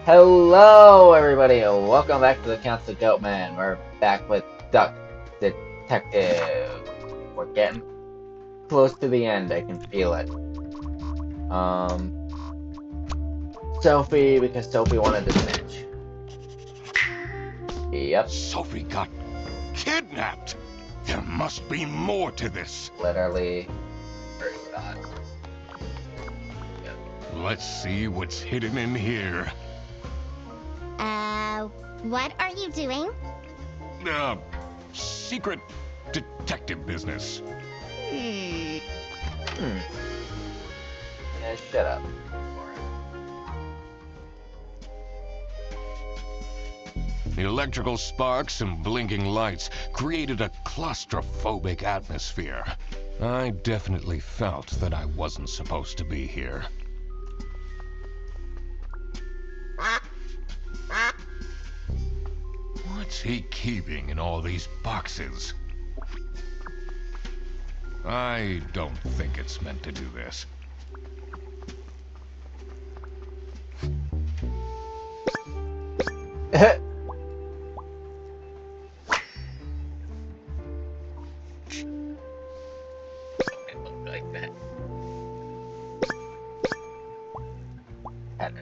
Hello, everybody, and welcome back to the Council Goatman. We're back with Duck Detective. We're getting close to the end. I can feel it. Sophie, because Sophie wanted to snitch. Yep, Sophie got kidnapped. There must be more to this. literally. First thought. Yep. Let's see what's hidden in here. What are you doing? Secret detective business. Yeah, shut up. The electrical sparks and blinking lights created a claustrophobic atmosphere. I definitely felt that I wasn't supposed to be here. What's he keeping in all these boxes? I don't think it's meant to do this. It looked like that. Cat.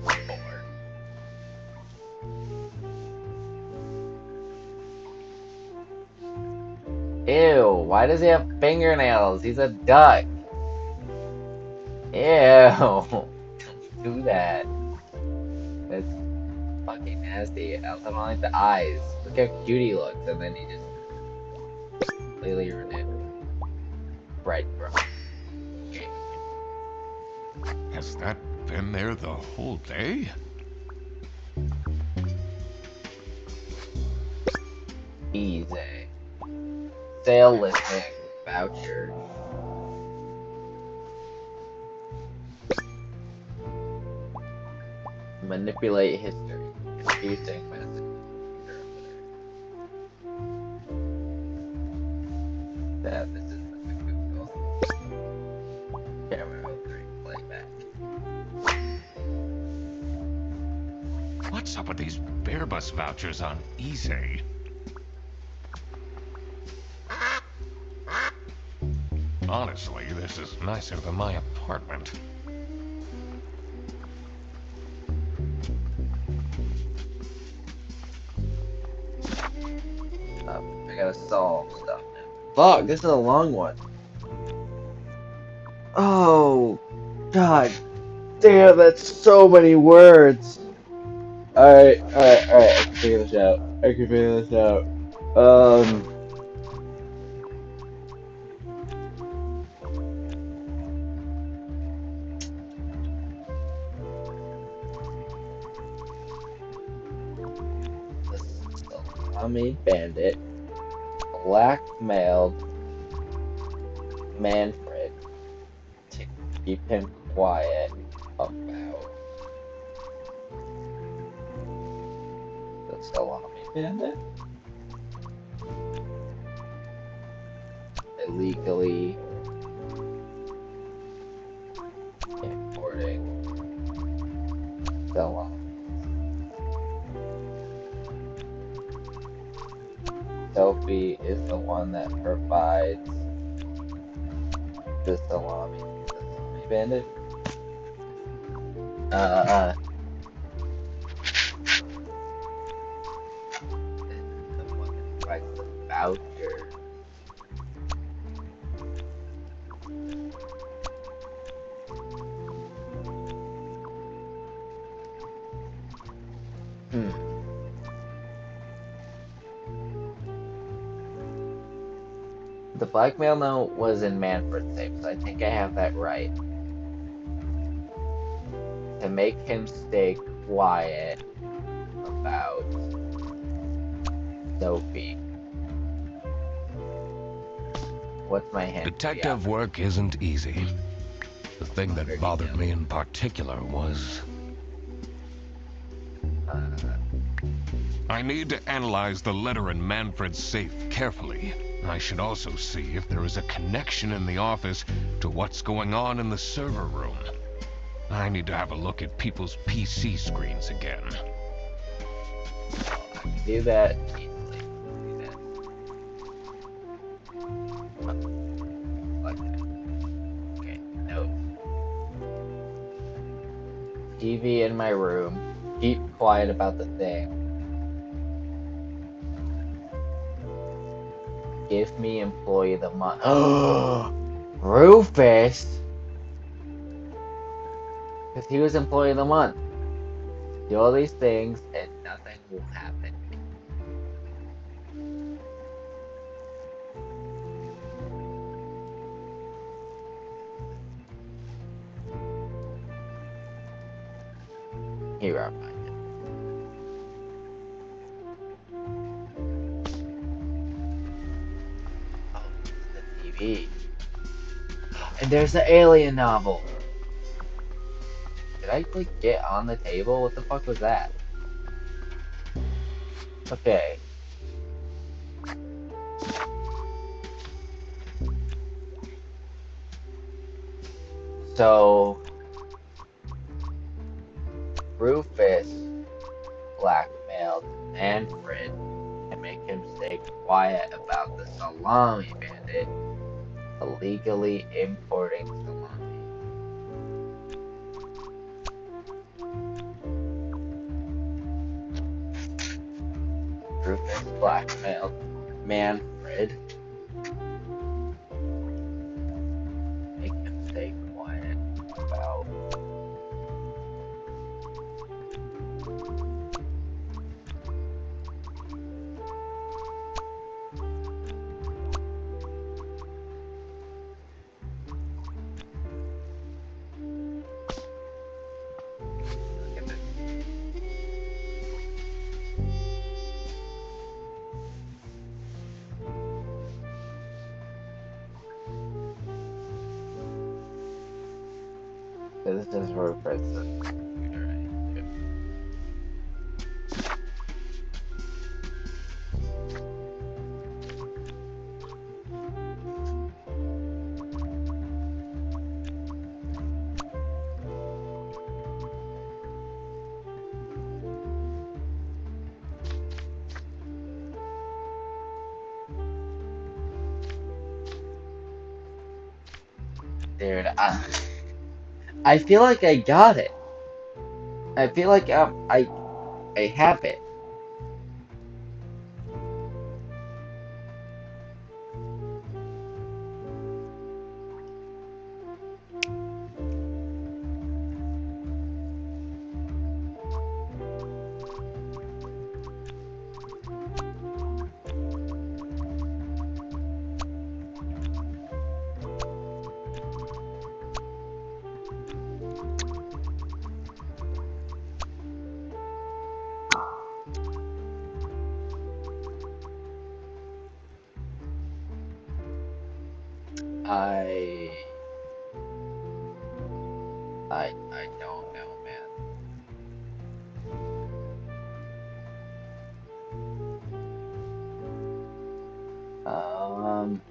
Four. Ew, why does he have fingernails? He's a duck. Ew. Don't do that. That's fucking nasty. I also don't like the eyes. Look how cute he looks, and then he just completely ruined it. Right, bro. Okay. Has that been there the whole day? Easy. Sale listing. Voucher. Manipulate history. Confusing message. That this is the Google. Camera 03 playback. What's up with these Bearbus vouchers on eBay? Honestly, this is nicer than my apartment. I gotta solve stuff now. Fuck, this is a long one. Oh, god damn, that's so many words. Alright. I can figure this out. The Salami bandit blackmailed Manfred to keep him quiet about the Salami bandit. Illegally importing salami. Sophie is the one that provides the salami. The Salami bandit. The one that provides the voucher. The blackmail note was in Manfred's safe, so I think I have that right. To make him stay quiet about Sophie. What's my hint? Detective work isn't easy. The thing that bothered me in particular was... I need to analyze the letter in Manfred's safe carefully. I should also see if there is a connection in the office to what's going on in the server room. I need to have a look at people's PC screens again. I can do that easily. Do that. Like that. Okay, no. TV in my room. Keep quiet about the thing. Give me employee of the month. Oh, Rufus! Because he was employee of the month. Do all these things and nothing will happen. Here I find it. Oh, it's the TV. And there's the alien novel. Did I like get on the table? What the fuck was that? Okay. So Rufus blackmailed Manfred to make him stay quiet about the Salami bandit illegally importing salami. Rufus blackmailed Manfred. Make him stay quiet about. Look at this. This is Rufus' computer. Dude, I feel like I got it. I feel like I have it. I I don't know, man. Um,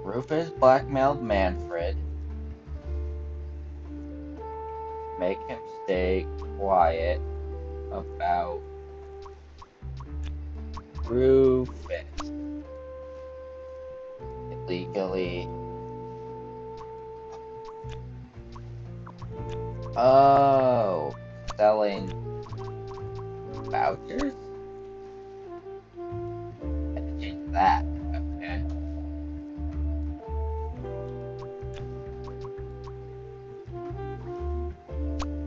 Rufus blackmailed Manfred. Make him stay quiet about Rufus illegally. Oh, selling vouchers? I had to change that. Okay.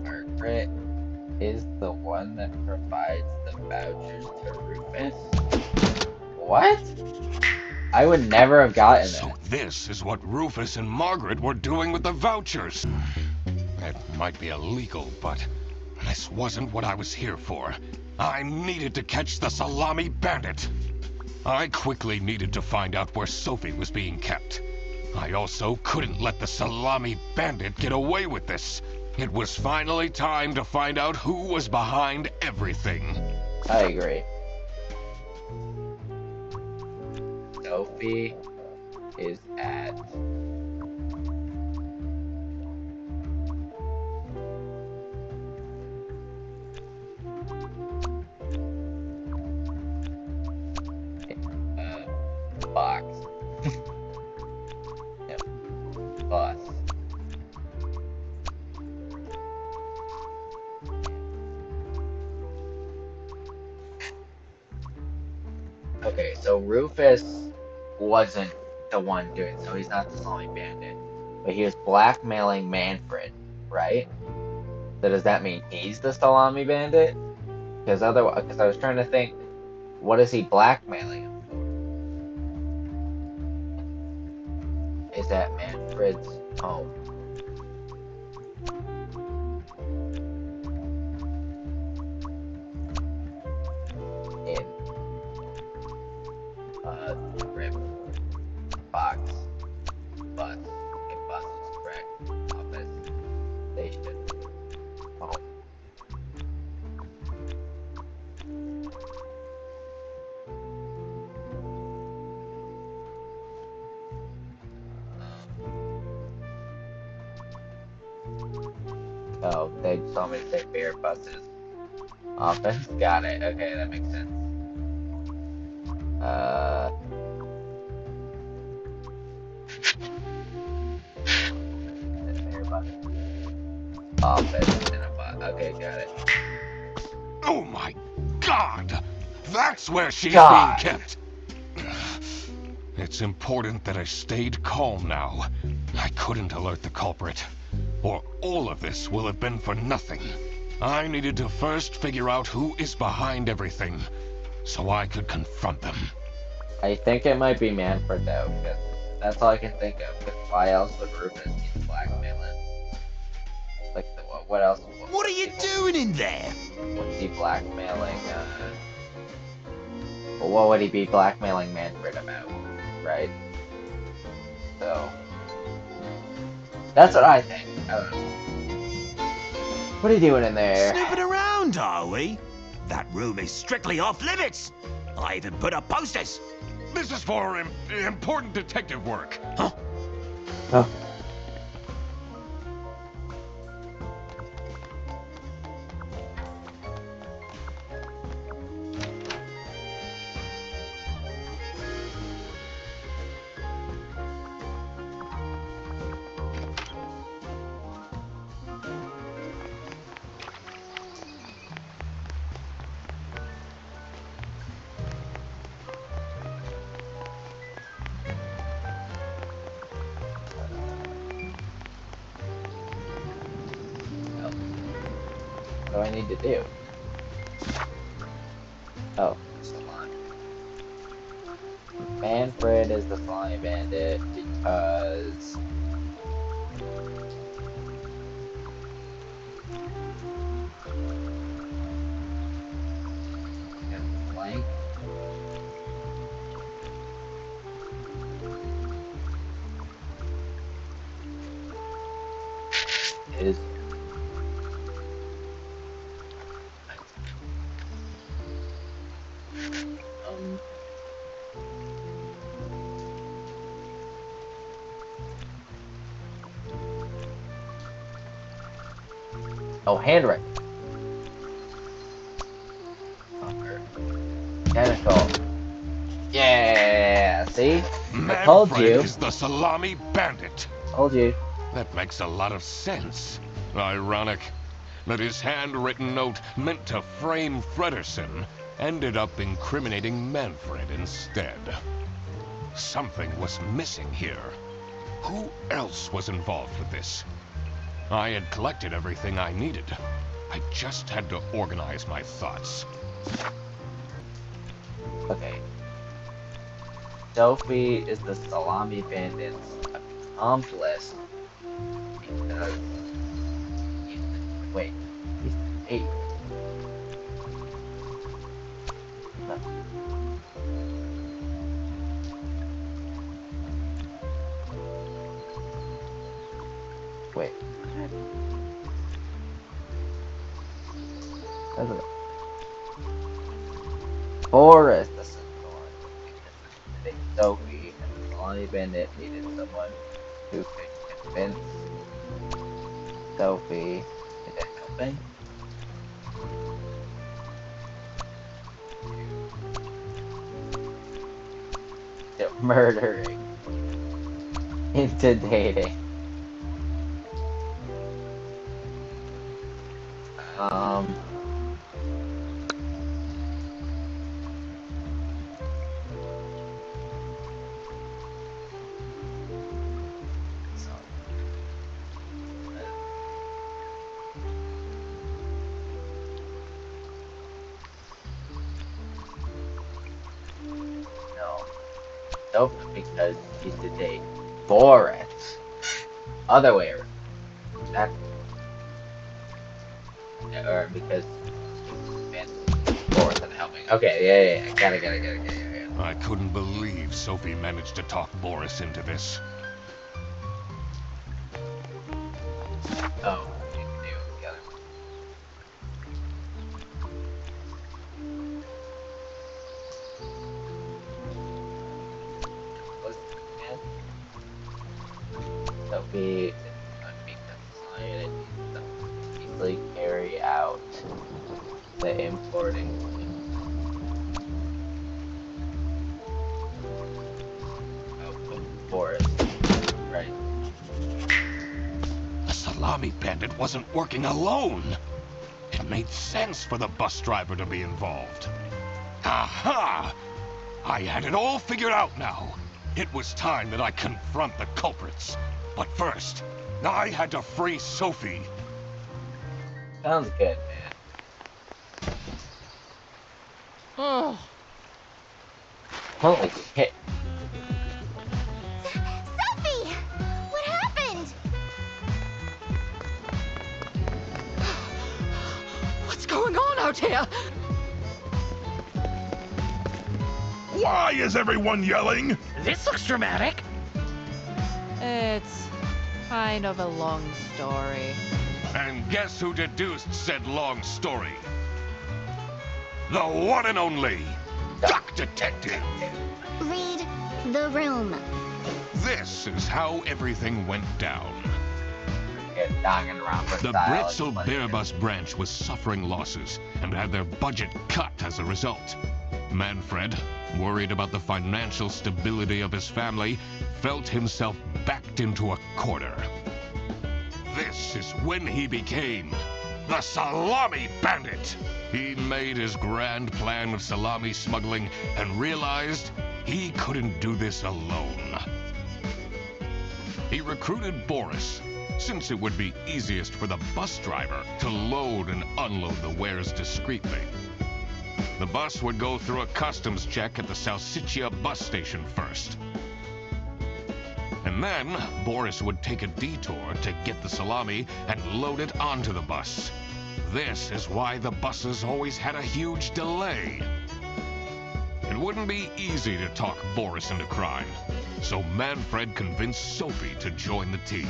Margaret is the one that provides the vouchers to Rufus? What? I would never have gotten So that. this is what Rufus and Margaret were doing with the vouchers. It might be illegal, but this wasn't what I was here for. I needed to catch the Salami bandit. I quickly needed to find out where Sophie was being kept. I also couldn't let the Salami bandit get away with this. It was finally time to find out who was behind everything. I agree. Sophie is at box. Yep. Bus. Okay, so Rufus wasn't the one doing it, so he's not the Salami Bandit. But he was blackmailing Manfred, right? So does that mean he's the Salami Bandit? Because otherwise, because I was trying to think, what is he blackmailing him for? Is at Manfred's home. In trip box bus. Okay, bus is correct. Office station home. Oh, they told me to say bear buses. Office, got it. Okay, that makes sense. Bear buses. Office and a bus. Okay, got it. Oh my God! That's where she's being God. kept! It's important that I stayed calm now. I couldn't alert the culprit, or all of this will have been for nothing. I needed to first figure out who is behind everything, so I could confront them. I think it might be Manfred though, because that's all I can think of. Because why else would Rufus need to blackmail him? Like, what else? What are you doing in there? What's he blackmailing? What would he be blackmailing Manfred about? Right? So that's what I think. I don't know. What are you doing in there? Snooping around, are we? That room is strictly off limits. I even put up posters. This is for important detective work. Huh? Oh. What do I need to do? Oh, Salami. Manfred is the Salami Bandit because blank is um oh, handwriting. Fucker. Tentacle. Yeah, see? I told Manfred you. is the Salami Bandit. Told you. That makes a lot of sense. Ironic that his handwritten note meant to frame Fredersen ended up incriminating Manfred instead. Something was missing here. Who else was involved with this? I had collected everything I needed. I just had to organize my thoughts. Okay. Sophie is the Salami Bandit's accomplice because wait, he's 8. No. Wait. That's a Forest, the Centaur. Sophie and the Salami Bandit needed someone who could convince Sophie into helping to murdering into dating. Um, so, no, Sophie because he's to date Boris. Other way around. That's or because Boris and helping. Okay, yeah. Got it. Yeah. I couldn't believe Sophie managed to talk Boris into this. Oh, we need to do the other one. What's the command? Sophie is unbeaten society to easily carry out the importing of Boris. Right. The Salami Bandit wasn't working alone. It made sense for the bus driver to be involved. Aha! I had it all figured out now. It was time that I confront the culprits. But first, I had to free Sophie. Sounds good, man. Oh, Holy shit. Sophie! What happened? what's going on out here? Why is everyone yelling? This looks dramatic. It's kind of a long story. And guess who deduced said long story? The one and only Duck Detective. Read the room. This is how everything went down. Get Danganronpa The style. Britzel Bearbus branch was suffering losses and had their budget cut as a result. Manfred, worried about the financial stability of his family, felt himself backed into a corner. This is when he became the Salami Bandit. He made his grand plan of salami smuggling and realized he couldn't do this alone. He recruited Boris, since it would be easiest for the bus driver to load and unload the wares discreetly. The bus would go through a customs check at the Salsiccia bus station first. And then, Boris would take a detour to get the salami and load it onto the bus. This is why the buses always had a huge delay. It wouldn't be easy to talk Boris into crime, so Manfred convinced Sophie to join the team.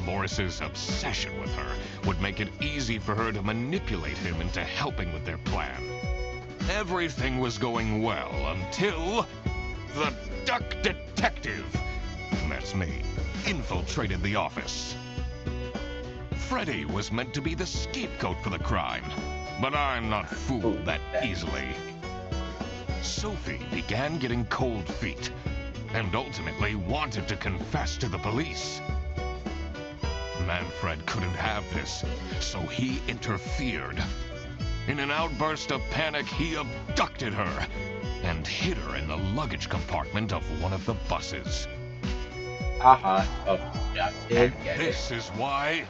Boris's obsession with her would make it easy for her to manipulate him into helping with their plan. Everything was going well until the Duck Detective, that's me, infiltrated the office. Freddy was meant to be the scapegoat for the crime, but I'm not fooled that easily. Sophie began getting cold feet and ultimately wanted to confess to the police. Manfred couldn't have this, so he interfered. In an outburst of panic, he abducted her and hid her in the luggage compartment of one of the buses. Oh, yeah, did And get it. this is why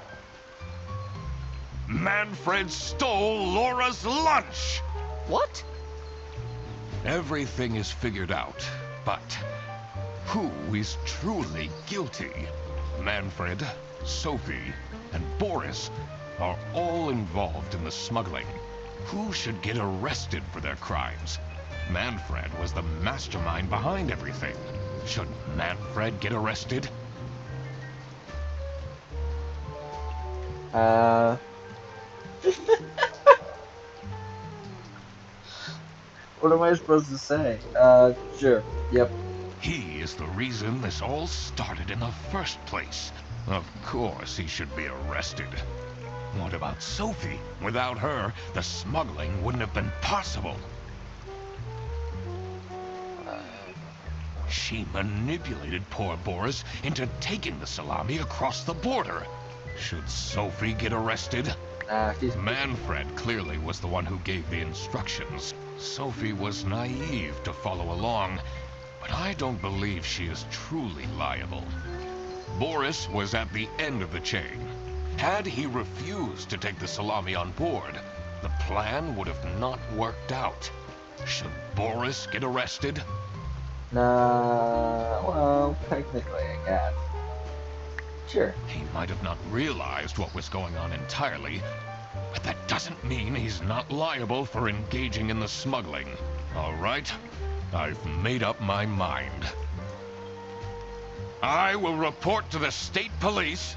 Manfred stole Laura's lunch. What? Everything is figured out, but who is truly guilty? Manfred, Sophie, and Boris are all involved in the smuggling. Who should get arrested for their crimes? Manfred was the mastermind behind everything. Should Manfred get arrested? What am I supposed to say? Sure. Yep. He is the reason this all started in the first place. Of course he should be arrested. What about Sophie? Without her, the smuggling wouldn't have been possible. She manipulated poor Boris into taking the salami across the border. Should Sophie get arrested? She's... Manfred clearly was the one who gave the instructions. Sophie was naive to follow along, but I don't believe she is truly liable. Boris was at the end of the chain. Had he refused to take the salami on board, the plan would have not worked out. Should Boris get arrested? Well, technically, I guess. Sure. He might have not realized what was going on entirely, but that doesn't mean he's not liable for engaging in the smuggling. All right? I've made up my mind. I will report to the state police.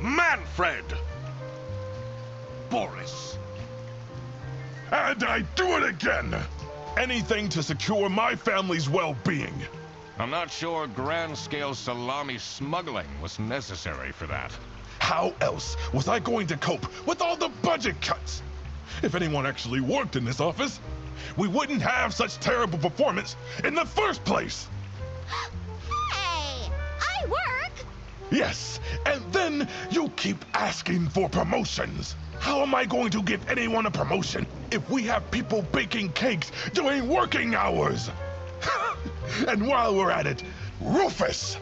Manfred! Boris. And I do it again! Anything to secure my family's well-being. I'm not sure grand-scale salami smuggling was necessary for that. How else was I going to cope with all the budget cuts? If anyone actually worked in this office, we wouldn't have such terrible performance in the first place. Hey, I work. Yes, and then you keep asking for promotions. How am I going to give anyone a promotion if we have people baking cakes during working hours? And while we're at it, Rufus!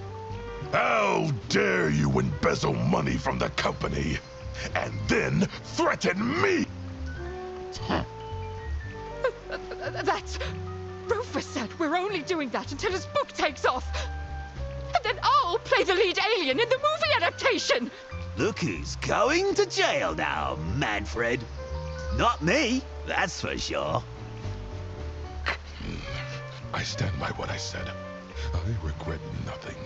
How dare you embezzle money from the company and then threaten me? That's... Rufus said we're only doing that until his book takes off. And then I'll play the lead alien in the movie adaptation. Look who's going to jail now, Manfred. Not me, that's for sure. I stand by what I said. I regret nothing.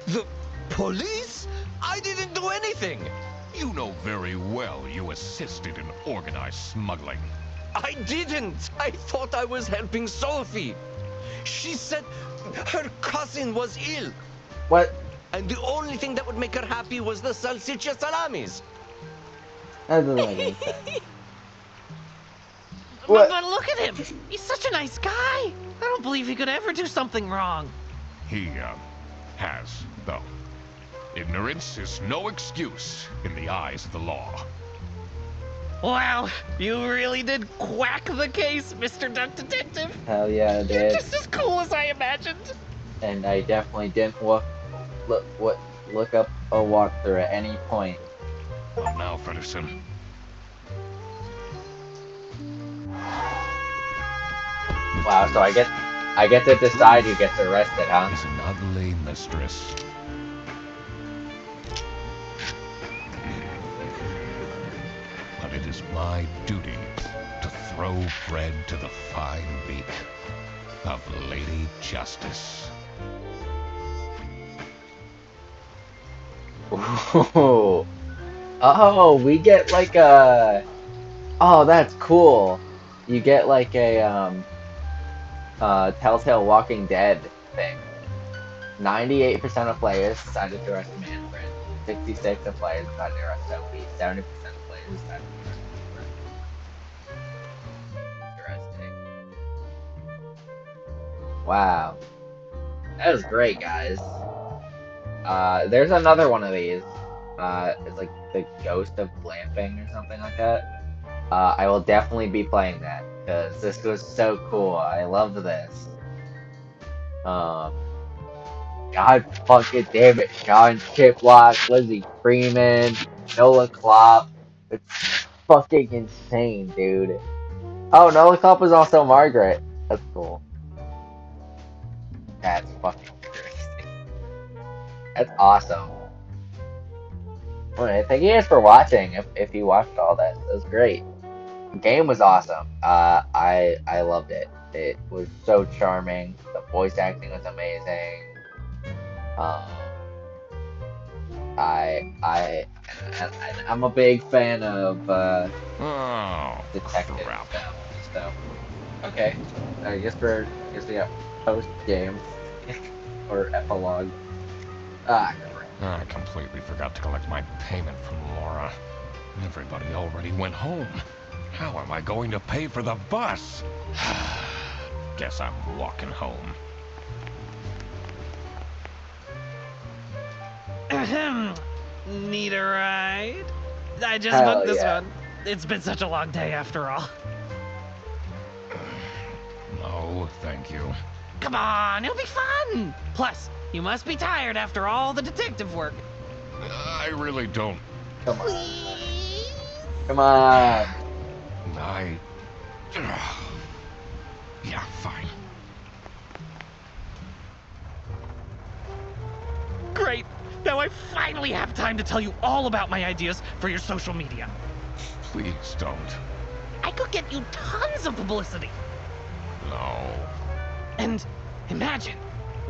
The police? I didn't do anything. You know very well you assisted in organized smuggling. I didn't. I thought I was helping Sophie. She said her cousin was ill. What? And the only thing that would make her happy was the salsiccia salamis. That doesn't make any sense. But look at him! He's such a nice guy! I don't believe he could ever do something wrong. He, has, though. Ignorance is no excuse in the eyes of the law. Wow, you really did quack the case, Mr. Duck Detective! Hell yeah, I You're did. just as cool as I imagined! And I definitely didn't look up a walkthrough at any point. Well, now, Fredderson. Wow, so I get to decide who gets arrested, huh? Is an ugly mistress. But it is my duty to throw bread to the fine beak of Lady Justice. Ooh. Oh, we get like a... Oh, that's cool. You get like a, Telltale Walking Dead thing. 98% of players decided to arrest Manfred. 66% of players decided to arrest Sophie. 70% of players decided to arrest Manfred. Interesting. Wow. That was great, guys. There's another one of these. It's like the Ghost of Glamping or something like that. I will definitely be playing that, because this was so cool. I loved this. God fucking damn it. Sean Chiplock, Lizzie Freeman, Nola Klopp. It's fucking insane, dude. Oh, Nola Klopp was also Margaret. That's cool. That's fucking interesting. That's awesome. Well, thank you guys for watching. If you watched all that, it was great. The game was awesome. I loved it. It was so charming. The voice acting was amazing. I'm a big fan of Oh, detective crap. stuff. So okay, I guess we got post game or epilogue. Ah, crap. I completely forgot to collect my payment from Laura. Everybody already went home. How am I going to pay for the bus? Guess I'm walking home. Ahem. Need a ride? I just Hell booked this yeah. one. It's been such a long day after all. No, thank you. Come on, it'll be fun! Plus, you must be tired after all the detective work. I really don't. Come on, come on. I... Yeah, fine. Great! Now I finally have time to tell you all about my ideas for your social media. Please don't. I could get you tons of publicity. No. And imagine,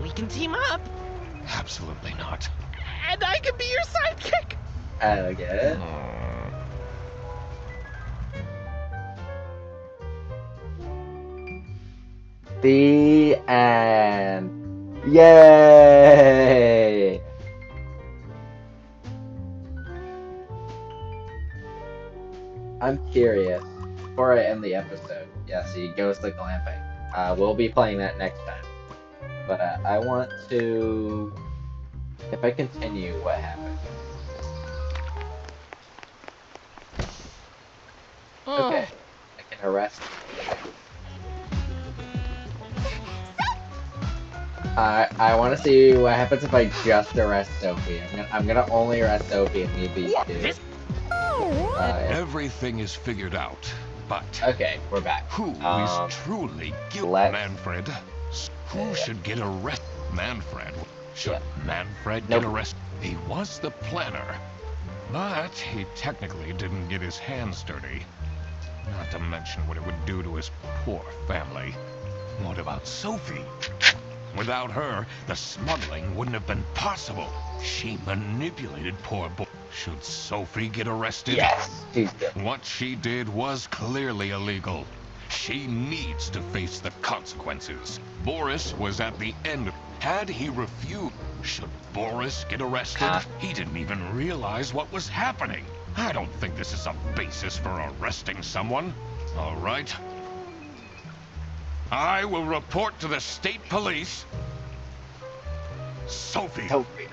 we can team up, Absolutely not. and I can be your sidekick. Hell yeah. The end. Yay! I'm curious, before I end the episode, yeah, see, Ghost of Glamping. We'll be playing that next time. But I want to... If I continue, what happens? Okay, I can arrest. I want to see what happens if I just arrest Sophie. I'm gonna only arrest Sophie and leave these two. Everything is figured out, but Okay, we're back. who is truly guilty? let's- Manfred. Who should get arrested? Manfred. Should Yeah. Manfred Nope. get arrested? He was the planner, but he technically didn't get his hands dirty. Not to mention what it would do to his poor family. What about Sophie? Without her, the smuggling wouldn't have been possible. She manipulated poor boy. Should Sophie get arrested? Yes, she's good. What she did was clearly illegal. She needs to face the consequences. Boris was at the end. Had he refused, should Boris get arrested? He didn't even realize what was happening. I don't think this is a basis for arresting someone. All right. I will report to the state police. Sophie. Sophie.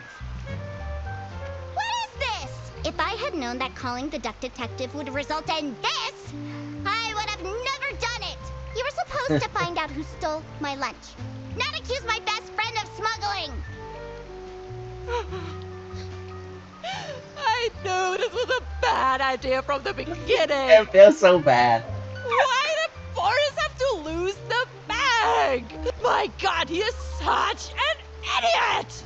What is this? If I had known that calling the duck detective would result in this, I would have never done it. You were supposed to find out who stole my lunch, not accuse my best friend of smuggling. I knew this was a bad idea from the beginning. It feels so bad. Why did Boris have to lose the bag? My God, he is such an idiot!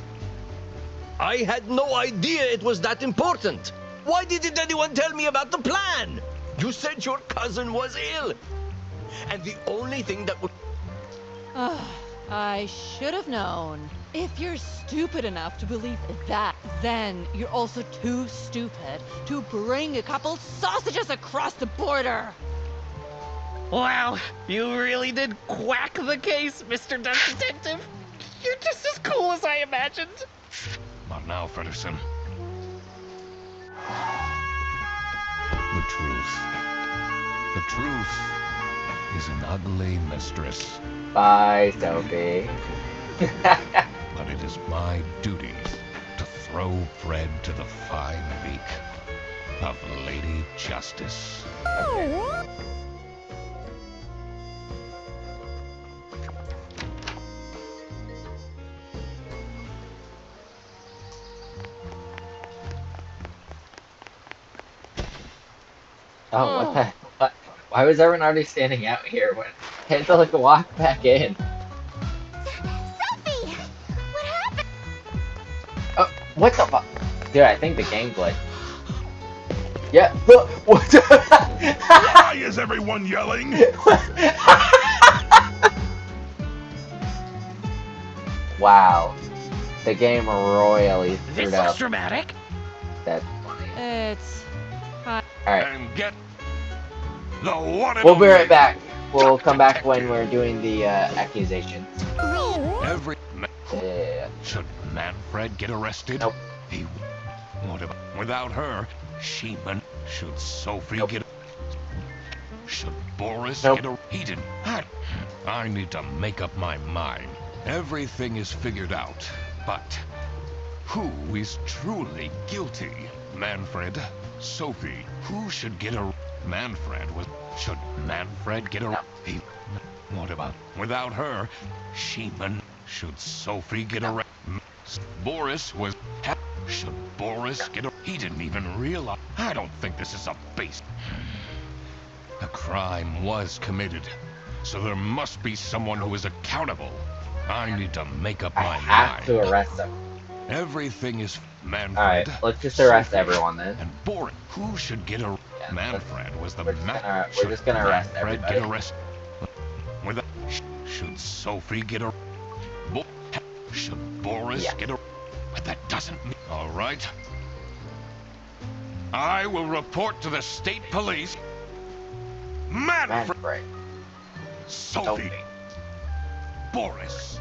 I had no idea it was that important. Why didn't anyone tell me about the plan? You said your cousin was ill. And the only thing that would... I should have known. If you're stupid enough to believe that, then you're also too stupid to bring a couple sausages across the border. Wow, you really did quack the case, Mr. Duck Detective. You're just as cool as I imagined. Not now, Fredderson. The truth. The truth is an ugly mistress. Bye, Sophie. But it is my duty to throw Fred to the fine beak of Lady Justice. Oh, what the? What? Why was everyone already standing out here? When I had to like walk back in. Sophie! What happened? Oh, what the fuck? Dude, I think the game glitched. Yeah, look, what the Why is everyone yelling? Wow. The game royally This screwed looks up. dramatic. That's funny. It's fine. Alright, And get the one and we'll be only right back. We'll Duck come back when Detective. we're doing the accusations. Every Yeah. should Manfred get arrested? Nope. He what about without her? Sheeman. Should Sophie Nope. get? Should Boris Nope. get? He didn't. I need to make up my mind. Everything is figured out, but who is truly guilty? Manfred, Sophie. Who should get a? Manfred was. Should Manfred get a? He. What about without her? Sheeman. Should Sophie get a? Boris was. Should Boris get a? He didn't even realize. I don't think this is a base. A crime was committed, so there must be someone who is accountable. I need to make up I my have mind. to arrest them. Everything is Manfred. Alright, let's just arrest Sophie, everyone then. And Boris. Who should get a? Yeah, Manfred was the we're just gonna arrest Manfred everybody. get arrested. With should Sophie get a? Should Boris Yeah. get a? But that doesn't mean. All right. I will report to the state police. Manfred, Manfred. Sophie, Sophie. Boris.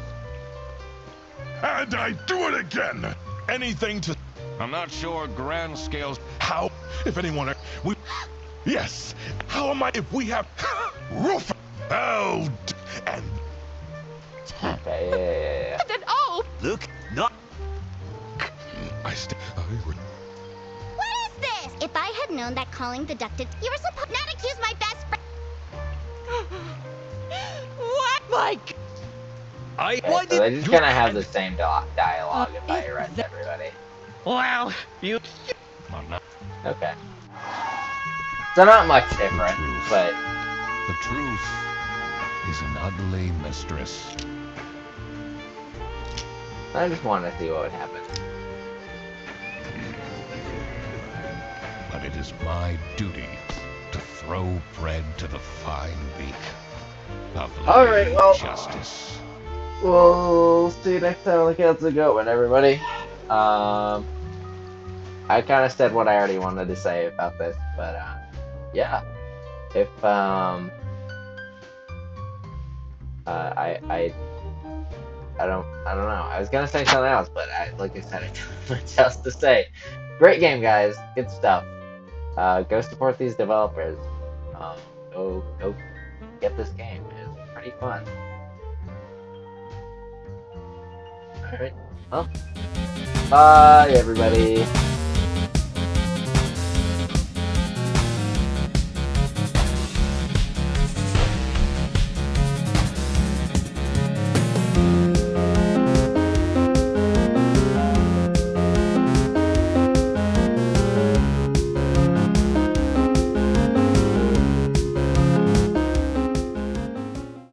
And I do it again. Anything to I'm not sure grand scales. how? If anyone, we. Yes. How am I? If we have roof. Oh, and Okay, yeah. Then, oh! Look, not. I would. What is this? If I had known that calling the duct detective, you were supposed not accuse my best friend. What? Mike! Okay, Why so they're did just you? gonna have the same dialogue if I arrest everybody. Well, you. Well, no, Okay. So not much different, but the truth is an ugly mistress. I just wanted to see what would happen. But it is my duty to throw bread to the fine beak of All right, Lady well- Justice. We'll see you next time on the Council of Goatman, everybody. I kind of said what I already wanted to say about this, but yeah. If I don't know. I was gonna say something else, but like I said, I don't know much else to say. Great game, guys. Good stuff. Go support these developers. Go get this game. It's pretty fun. Alright. Well, bye, everybody.